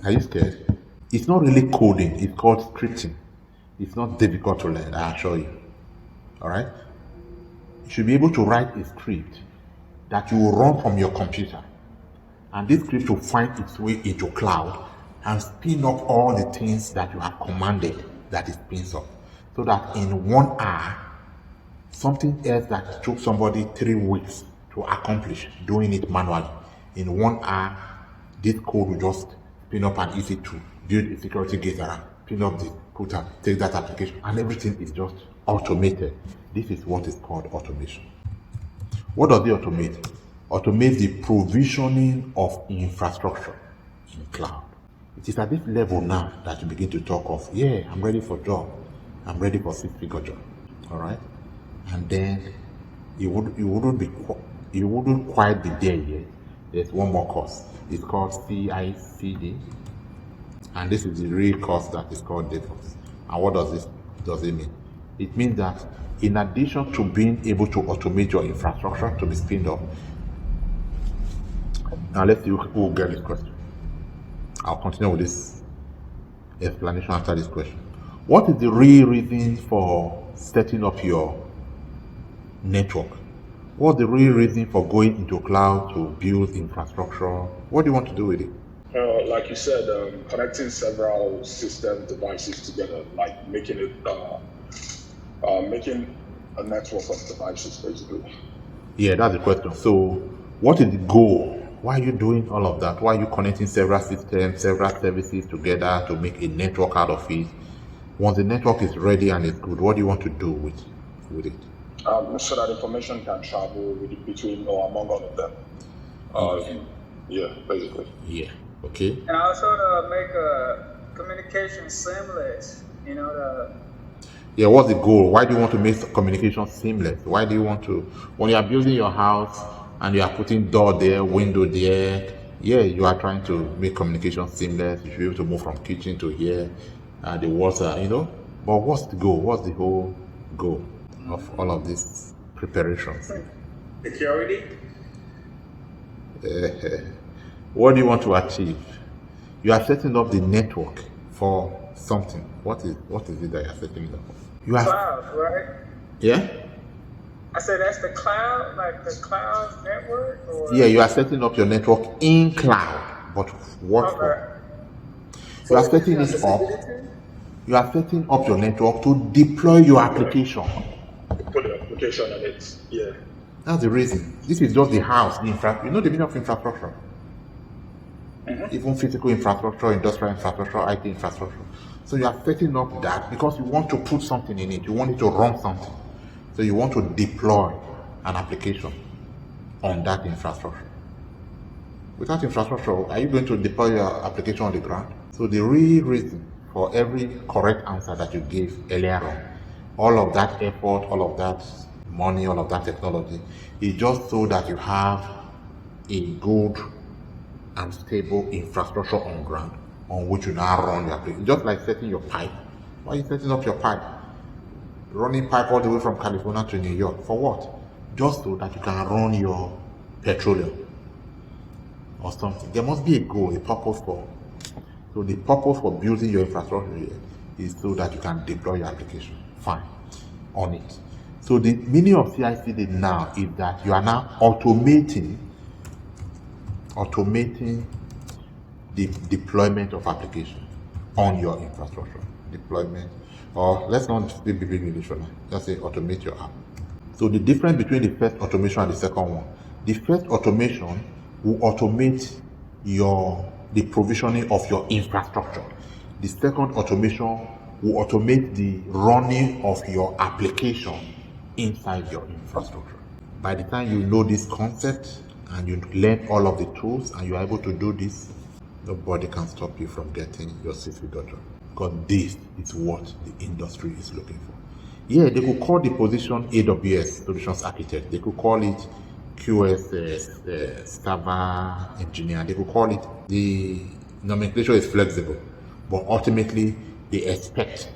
Are you scared? It's not really coding, it's called scripting. It's not difficult to learn, I assure you. Alright? You should be able to write a script that you will run from your computer. And this script will find its way into cloud and spin up all the things that you have commanded that it spins up. So that in 1 hour, something else that took somebody 3 weeks to accomplish doing it manually, in 1 hour, this code will just spin up an easy tool, build a security gate around, spin up the router, take that application, and everything is just automated. This is what is called automation. What does it automate? Automate the provisioning of infrastructure in cloud. It is at this level now that you begin to talk of, yeah, I'm ready for job. I'm ready for 6-figure job. All right? And then you wouldn't quite be there yet. There's one more course. It's called CICD. And this is the real course that is called DevOps. And what does it mean? It means that in addition to being able to automate your infrastructure to be spinned up, now let's see who will get this question. I'll continue with this explanation after this question. What is the real reason for setting up your network? What's the real reason for going into cloud to build infrastructure? What do you want to do with it? Like you said, connecting several system devices together, like making a network of devices, basically. Yeah, that's the question. So, what is the goal? Why are you doing all of that? Why are you connecting several systems, several services together to make a network out of it? Once the network is ready and it's good, what do you want to do with it? So that information can travel between or among all of them. Yeah, basically. Yeah. Okay. And also to make communication seamless. Yeah, what's the goal? Why do you want to make communication seamless? Why do you want to, when you are building your house and you are putting door there, window there, yeah, you are trying to make communication seamless. You should be able to move from kitchen to here, the water, But what's the goal? What's the whole goal of all of these preparations? Security. What do you want to achieve? You are setting up the network for something. What is it that you are setting it up for? You are cloud, right? Yeah? I said that's the cloud, like the cloud network? Or? Yeah, you are setting up your network in cloud. But what for? You are setting it up. You are setting up your network to deploy your application. Put the application on it, yeah. That's the reason. This is just the house, the the meaning of infrastructure. Even physical infrastructure, industrial infrastructure, IT infrastructure. So you are setting up that because you want to put something in it. You want it to run something. So you want to deploy an application on that infrastructure. Without infrastructure, are you going to deploy your application on the ground? So the real reason for every correct answer that you gave earlier on, all of that effort, all of that money, all of that technology, is just so that you have a good and stable infrastructure on ground on which you now run your application. Just like setting your pipe. Why are you setting up your pipe? Running pipe all the way from California to New York. For what? Just so that you can run your petroleum or something. There must be a goal, a purpose for. So the purpose for building your infrastructure here is so that you can deploy your application. Fine. On it. So the meaning of CI/CD now is that you are now automating the deployment of application on your infrastructure. Deployment, or let's not speak big English for now. Just say automate your app. So the difference between the first automation and the second one, the first automation will automate the provisioning of your infrastructure. The second automation will automate the running of your application inside your infrastructure. By the time you know this concept and you learn all of the tools and you are able to do this, nobody can stop you from getting your 6-figure job. Because this is what the industry is looking for. Yeah, they could call the position AWS Solutions Architect. They could call it QS Server Engineer. They could call it, the nomenclature is flexible. But ultimately, they expect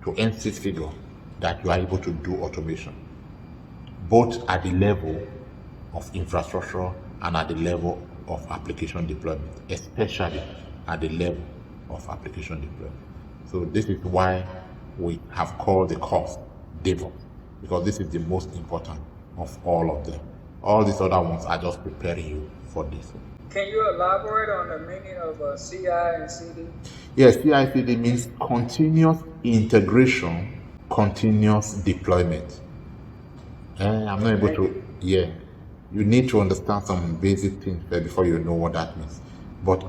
to earn 6-figure that you are able to do automation, both at the level of infrastructure and at the level of application deployment, especially at the level of application deployment. So this is why we have called the course DevOps, because this is the most important of all of them. All these other ones are just preparing you for this. Can you elaborate on the meaning of CI and CD? Yes, CI/CD means continuous integration, continuous deployment. I'm not able to, you need to understand some basic things before you know what that means. But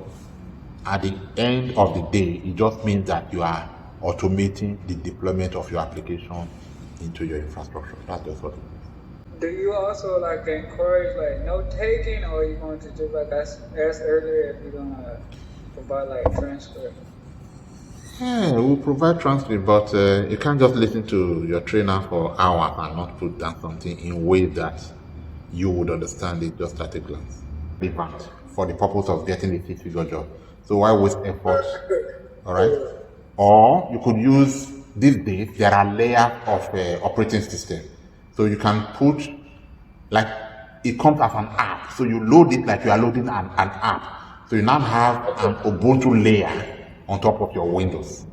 at the end of the day, it just means that you are automating the deployment of your application into your infrastructure. That's just what it means. Do you also like encourage like note taking, or are you going to just like ask earlier if you're gonna provide like transcript? Yeah, we'll provide transcript, but you can't just listen to your trainer for hours and not put down something in ways that you would understand it just at a glance. Relevant for the purpose of getting a six-figure job. So why waste effort? All right. Or you could use, these days there are layers of operating system. So you can put, like, it comes as an app. So you load it like you are loading an app. So you now have an Ubuntu layer on top of your Windows.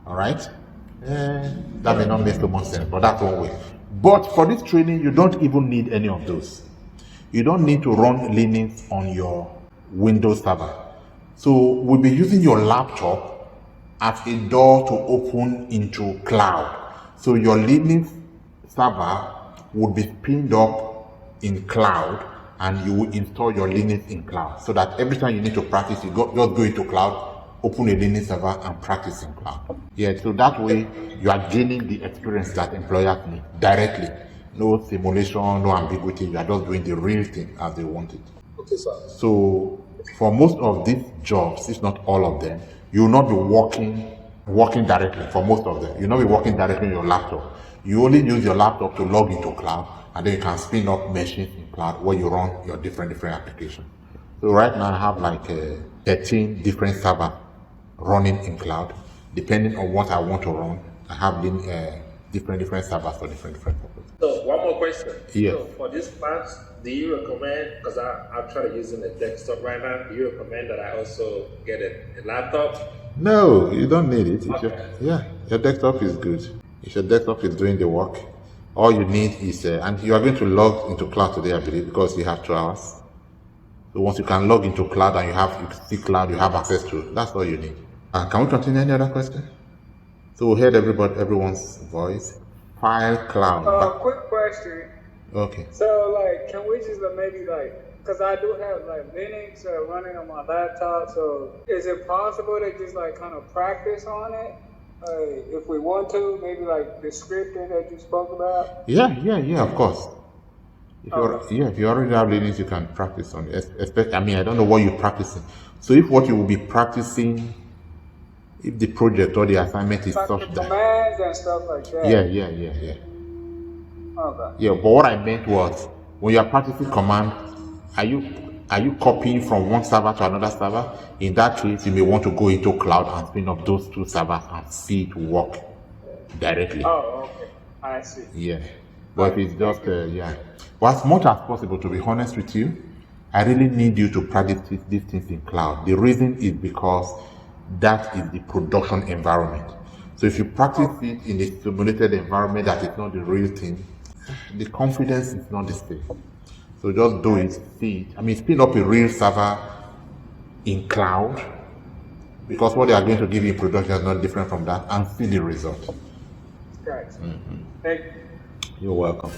All right? That may not make so much sense, but that's one way. But for this training, you don't even need any of those. You don't need to run Linux on your Windows server. So we'll be using your laptop as a door to open into cloud. So your Linux server would be pinned up in cloud, and you will install your Linux in cloud, so that every time you need to practice, you just go into cloud, open a Linux server and practice in cloud. So that way you are gaining the experience that employers need directly. No simulation, no ambiguity. You are just doing the real thing as they want it. Okay, sir. So for most of these jobs, if not all of them, you will not be working directly. For most of them, you will not be working directly on your laptop. You only use your laptop to log into cloud, and then you can spin up machines in cloud where you run your different applications. So right now I have like 13 different servers running in cloud. Depending on what I want to run, I have different servers for different purposes. So one more question. Yeah. So for this class, do you recommend, because I'm trying to use a desktop right now, do you recommend that I also get a laptop? No, you don't need it. Okay. Your desktop is good. If your desktop is doing the work, all you need is, and you are going to log into cloud today, I believe, because you have 2 hours. So once you can log into cloud and you see cloud, you have access to it. That's all you need. Can we continue? Any other question? So we heard everyone's voice. File cloud. Quick question. Okay. So like, can we just maybe like, because I do have like Linux running on my laptop, so is it possible to just like kind of practice on it? If we want to, maybe like the scripting that you spoke about? Yeah, of course. If you already have Linux, you can practice on it. I don't know what you're practicing. So if what you will be practicing, if the project or the assignment is like such the that, commands and stuff like that. Yeah. Okay. Yeah, but what I meant was, when you are practicing command, are you copying from one server to another server? In that case, you may want to go into cloud and spin up those 2 servers and see it work directly. Oh, okay. I see. Yeah. But if it's just, But as much as possible, to be honest with you, I really need you to practice these things in cloud. The reason is because that is the production environment. So if you practice it in a simulated environment that is not the real thing, the confidence is not the same. So just do it, see it. Spin up a real server in cloud, because what they are going to give you in production is not different from that, and see the result. Right. Thank you. You're welcome.